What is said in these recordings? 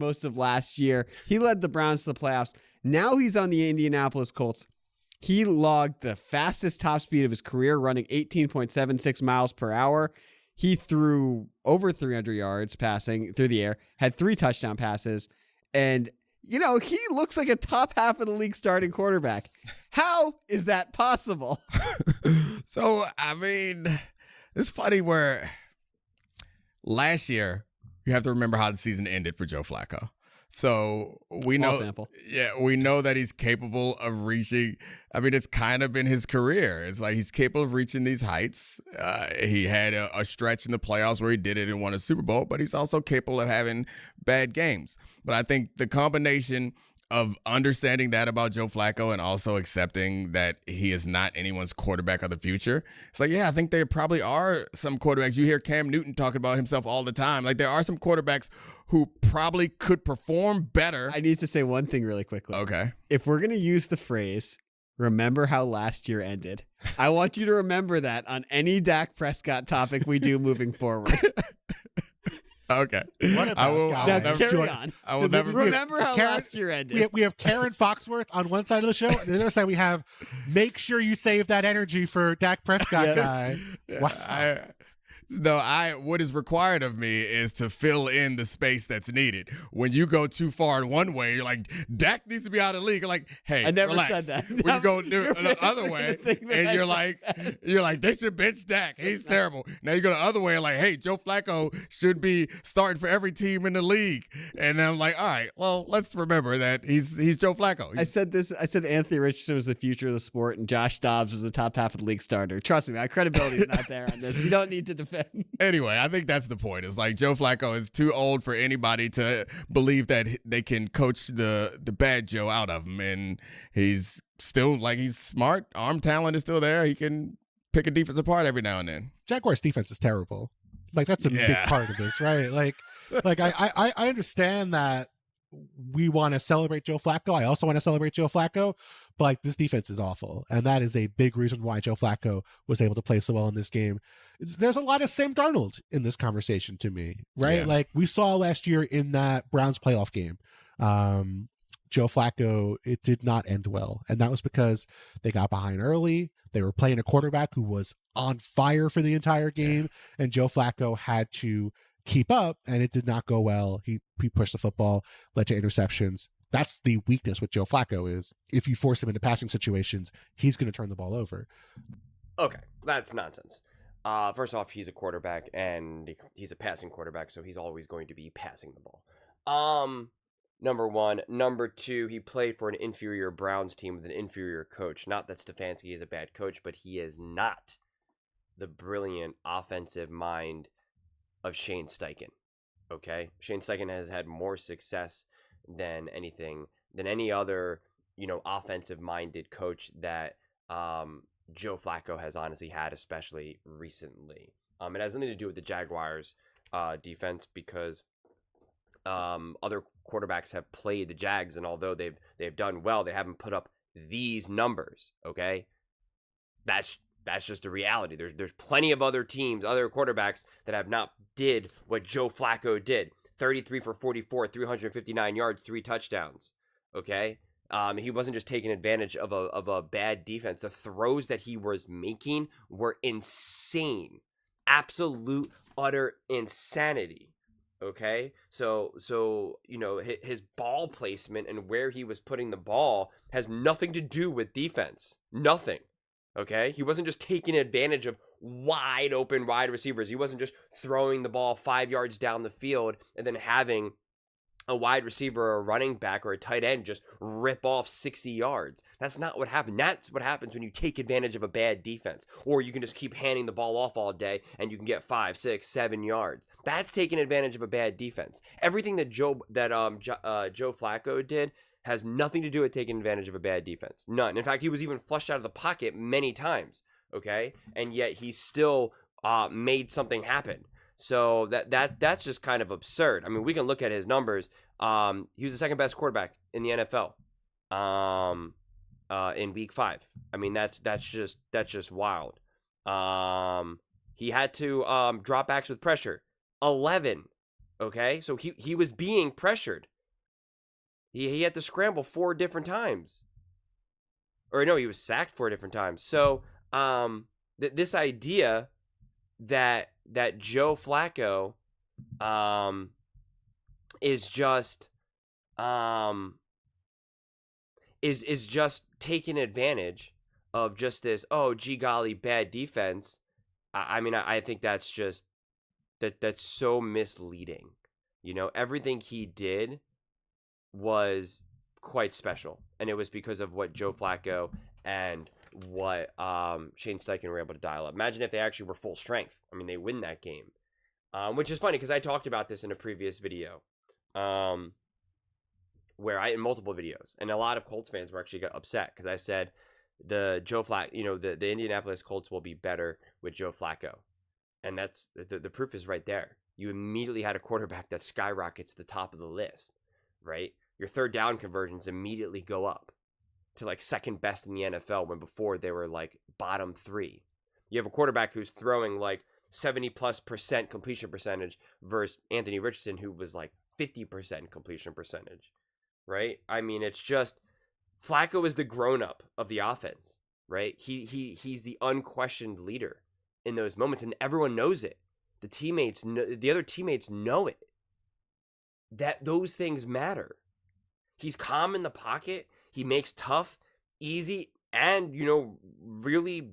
most of last year. He led the Browns to the playoffs. Now he's on the Indianapolis Colts. He logged the fastest top speed of his career, running 18.76 miles per hour. He threw over 300 yards passing through the air, had 3 touchdown passes, and he looks like a top half of the league starting quarterback. How is that possible? So, I mean, it's funny where last year, you have to remember how the season ended for Joe Flacco. So we know that he's capable of reaching. I mean, it's kind of been his career. It's like he's capable of reaching these heights. He had a stretch in the playoffs where he did it and won a Super Bowl, but he's also capable of having bad games. But I think the combination of understanding that about Joe Flacco and also accepting that he is not anyone's quarterback of the future. It's like, yeah, I think there probably are some quarterbacks. You hear Cam Newton talking about himself all the time. Like, there are some quarterbacks who probably could perform better. I need to say one thing really quickly. Okay. If we're going to use the phrase, remember how last year ended, I want you to remember that on any Dak Prescott topic we do moving forward. Okay. What about I will never remember how last year ended. We have Karen Foxworth on one side of the show, and the other side we have make sure you save that energy for Dak Prescott guy. Wow. What is required of me is to fill in the space that's needed. When you go too far in one way, you're like, Dak needs to be out of the league. You're like, hey, I never relax. said that. When you go the other way, and you're like, they should bench Dak. He's terrible. Now you go the other way, like, hey, Joe Flacco should be starting for every team in the league. And I'm like, all right, well, let's remember that he's Joe Flacco. I said Anthony Richardson was the future of the sport, and Josh Dobbs was the top half of the league starter. Trust me, my credibility is not there on this. You don't need to defend. Anyway, I think that's the point. It's like Joe Flacco is too old for anybody to believe that they can coach the bad Joe out of him. And he's still, like, he's smart. Arm talent is still there. He can pick a defense apart every now and then. Jaguars defense is terrible. Like, that's a big part of this, right? Like I understand that we want to celebrate Joe Flacco. I also want to celebrate Joe Flacco. But, like, this defense is awful. And that is a big reason why Joe Flacco was able to play so well in this game. There's a lot of Sam Darnold in this conversation to me, right? Yeah. Like, we saw last year in that Browns playoff game, Joe Flacco, it did not end well. And that was because they got behind early. They were playing a quarterback who was on fire for the entire game. And Joe Flacco had to keep up, and it did not go well. He pushed the football, led to interceptions. That's the weakness with Joe Flacco is if you force him into passing situations, he's going to turn the ball over. Okay, that's nonsense. First off, he's a quarterback, and he's a passing quarterback, so he's always going to be passing the ball. Number one. Number two, he played for an inferior Browns team with an inferior coach. Not that Stefanski is a bad coach, but he is not the brilliant offensive mind of Shane Steichen. Okay? Shane Steichen has had more success than any other, offensive-minded coach that Joe Flacco has honestly had, especially recently. It has nothing to do with the Jaguars' defense because other quarterbacks have played the Jags, and although they've done well, they haven't put up these numbers. Okay, that's just a reality. There's plenty of other teams, other quarterbacks that have not did what Joe Flacco did. 33 for 44, 359 yards, 3 touchdowns. Okay? He wasn't just taking advantage of a bad defense. The throws that he was making were insane. Absolute, utter insanity. Okay? So his ball placement and where he was putting the ball has nothing to do with defense. Nothing. Okay? He wasn't just taking advantage of wide open wide receivers. He wasn't just throwing the ball 5 yards down the field and then having a wide receiver or a running back or a tight end just rip off 60 yards. That's not what happened. That's what happens when you take advantage of a bad defense. Or you can just keep handing the ball off all day and you can get 5, 6, 7 yards. That's taking advantage of a bad defense. Everything that Joe Flacco did has nothing to do with taking advantage of a bad defense. None. In fact, he was even flushed out of the pocket many times. Okay, and yet he still made something happen. So that's just kind of absurd. I mean, we can look at his numbers. He was the second best quarterback in the NFL in Week 5. I mean, that's just wild. He had to drop backs with pressure. 11 Okay, so he was being pressured. He had to scramble 4 different times. Or no, he was sacked 4 different times. So this idea that Joe Flacco is just is just taking advantage of just this, oh gee golly, bad defense. I mean, I think that's just that's so misleading. You know, everything he did was quite special, and it was because of what Joe Flacco and what Shane Steichen were able to dial up. Imagine if they actually were full strength. I mean, they win that game, which is funny because I talked about this in a previous video, where in multiple videos, and a lot of Colts fans were actually got upset because I said the Indianapolis Colts will be better with Joe Flacco, and that's the proof is right there. You immediately had a quarterback that skyrockets to the top of the list, right? Your third down conversions immediately go up to like second best in the NFL when before they were like bottom 3. You have a quarterback who's throwing like 70+% completion percentage versus Anthony Richardson, who was like 50% completion percentage, right? I mean, it's just Flacco is the grown-up of the offense, right? He's the unquestioned leader in those moments, and everyone knows it. The other teammates know it. That those things matter. He's calm in the pocket. He makes tough, easy, and really,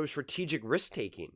strategic risk taking.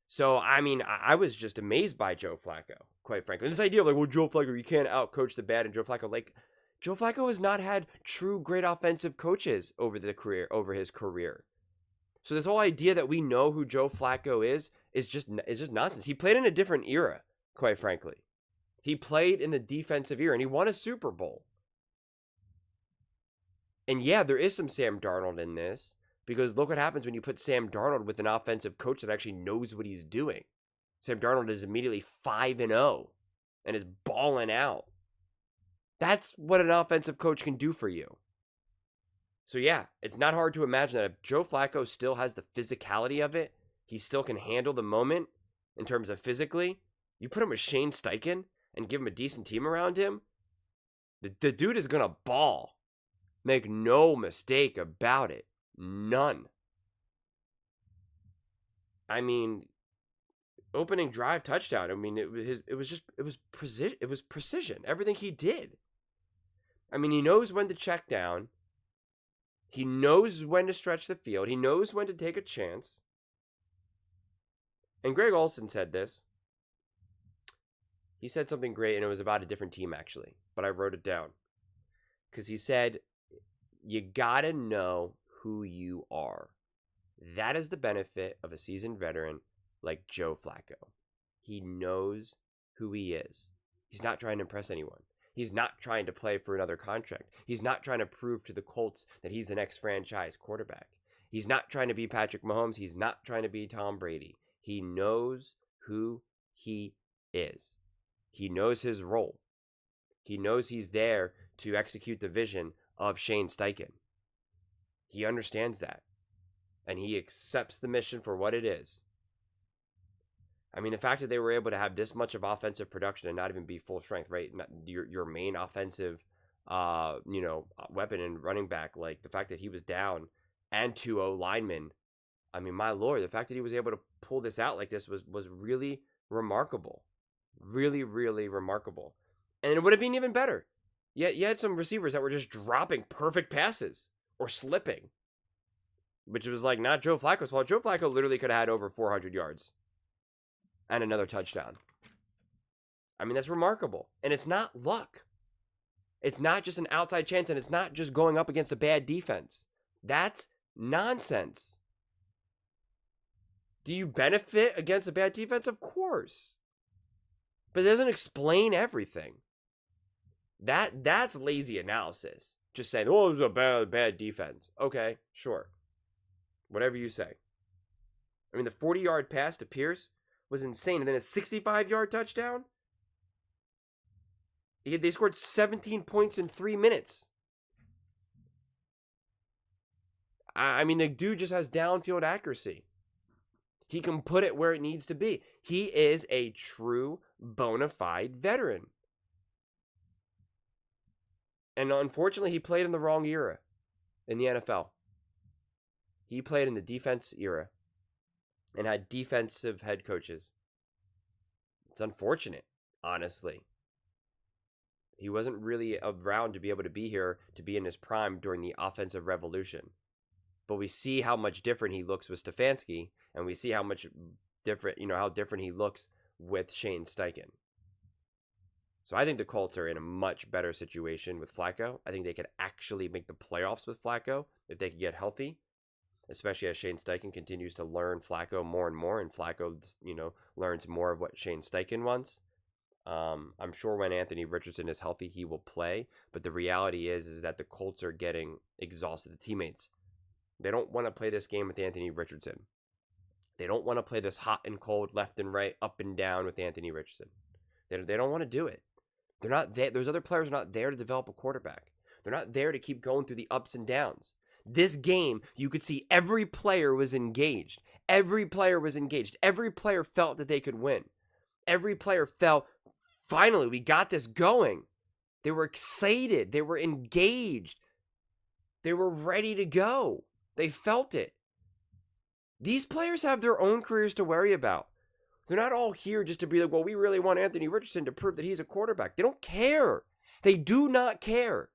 So I mean, I was just amazed by Joe Flacco, quite frankly. And this idea of like, well, Joe Flacco, you can't outcoach the bad, and Joe Flacco has not had true great offensive coaches over his career. So this whole idea that we know who Joe Flacco is just nonsense. He played in a different era, quite frankly. He played in the defensive era, and he won a Super Bowl. And yeah, there is some Sam Darnold in this, because look what happens when you put Sam Darnold with an offensive coach that actually knows what he's doing. Sam Darnold is immediately 5-0 and is balling out. That's what an offensive coach can do for you. So yeah, it's not hard to imagine that if Joe Flacco still has the physicality of it, he still can handle the moment in terms of physically. You put him with Shane Steichen and give him a decent team around him, the dude is going to ball. Make no mistake about it. None. I mean, opening drive touchdown. I mean, it was precision. Everything he did. I mean, he knows when to check down. He knows when to stretch the field. He knows when to take a chance. And Greg Olsen said this. He said something great, and it was about a different team, actually. But I wrote it down. Because he said, you gotta know who you are. That is the benefit of a seasoned veteran like Joe Flacco. He knows who he is. He's not trying to impress anyone. He's not trying to play for another contract. He's not trying to prove to the Colts that he's the next franchise quarterback. He's not trying to be Patrick Mahomes. He's not trying to be Tom Brady. He knows who he is. He knows his role. He knows he's there to execute the vision of Shane Steichen. He understands that. And he accepts the mission for what it is. I mean, the fact that they were able to have this much of offensive production and not even be full strength, right? Not your main offensive, weapon and running back, like the fact that he was down and 2 linemen. I mean, my Lord, the fact that he was able to pull this out like this was really remarkable. Really, really remarkable. And it would have been even better. You had some receivers that were just dropping perfect passes or slipping, which was like not Joe Flacco's fault. Joe Flacco literally could have had over 400 yards and another touchdown. I mean, that's remarkable. And it's not luck. It's not just an outside chance, and it's not just going up against a bad defense. That's nonsense. Do you benefit against a bad defense? Of course. But it doesn't explain everything. That's lazy analysis. Just saying, oh, it was a bad defense. Okay, sure. Whatever you say. I mean, the 40-yard pass to Pierce was insane. And then a 65-yard touchdown? They scored 17 points in 3 minutes. I mean, the dude just has downfield accuracy. He can put it where it needs to be. He is a true bona fide veteran. And unfortunately, he played in the wrong era in the NFL. He played in the defense era and had defensive head coaches. It's unfortunate, honestly. He wasn't really around to be able to be here, to be in his prime during the offensive revolution. But we see how much different he looks with Stefanski, and we see how much different, how different he looks with Shane Steichen. So I think the Colts are in a much better situation with Flacco. I think they could actually make the playoffs with Flacco if they could get healthy, especially as Shane Steichen continues to learn Flacco more and more, and Flacco, learns more of what Shane Steichen wants. I'm sure when Anthony Richardson is healthy, he will play. But the reality is that the Colts are getting exhausted. The teammates, they don't want to play this game with Anthony Richardson. They don't want to play this hot and cold, left and right, up and down with Anthony Richardson. They don't want to do it. They're not there. Those other players are not there to develop a quarterback. They're not there to keep going through the ups and downs. This game, you could see every player was engaged. Every player was engaged. Every player felt that they could win. Every player felt, finally, we got this going. They were excited. They were engaged. They were ready to go. They felt it. These players have their own careers to worry about. They're not all here just to be like, well, we really want Anthony Richardson to prove that he's a quarterback. They don't care. They do not care.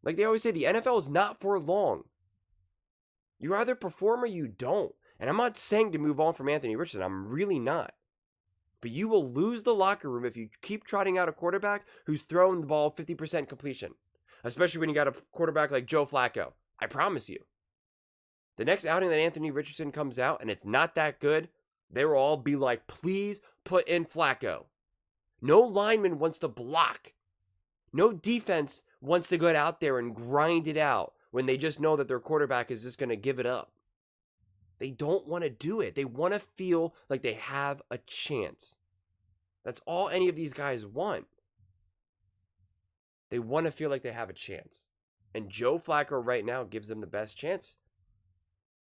Like they always say, the NFL is not for long. You either perform or you don't. And I'm not saying to move on from Anthony Richardson. I'm really not. But you will lose the locker room if you keep trotting out a quarterback who's throwing the ball 50% completion. Especially when you got a quarterback like Joe Flacco. I promise you. The next outing that Anthony Richardson comes out and it's not that good, they will all be like, please put in Flacco. No lineman wants to block. No defense wants to go out there and grind it out when they just know that their quarterback is just going to give it up. They don't want to do it. They want to feel like they have a chance. That's all any of these guys want. They want to feel like they have a chance. And Joe Flacco right now gives them the best chance.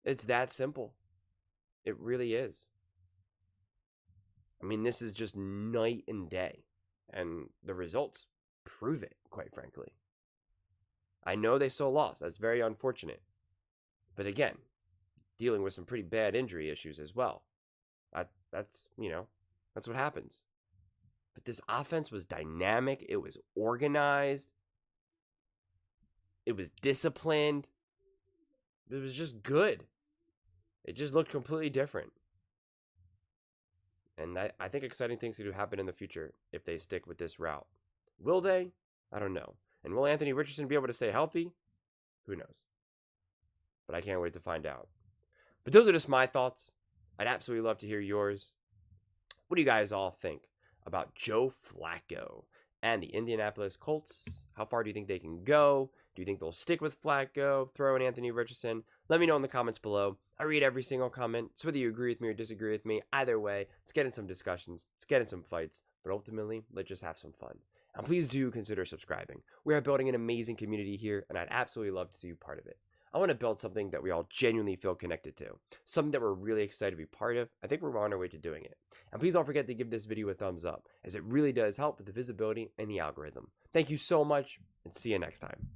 It's that simple. It really is. I mean, this is just night and day. And the results prove it, quite frankly. I know they still lost. That's very unfortunate. But again, dealing with some pretty bad injury issues as well. That's what happens. But this offense was dynamic. It was organized. It was disciplined. It was just good. It just looked completely different. And I think exciting things could happen in the future if they stick with this route. Will they? I don't know. And will Anthony Richardson be able to stay healthy? Who knows? But I can't wait to find out. But those are just my thoughts. I'd absolutely love to hear yours. What do you guys all think about Joe Flacco and the Indianapolis Colts? How far do you think they can go? Do you think they'll stick with Flacco, throw in Anthony Richardson? Let me know in the comments below. I read every single comment. So whether you agree with me or disagree with me, either way, let's get in some discussions. Let's get in some fights. But ultimately, let's just have some fun. And please do consider subscribing. We are building an amazing community here, and I'd absolutely love to see you part of it. I want to build something that we all genuinely feel connected to. Something that we're really excited to be part of. I think we're on our way to doing it. And please don't forget to give this video a thumbs up, as it really does help with the visibility and the algorithm. Thank you so much, and see you next time.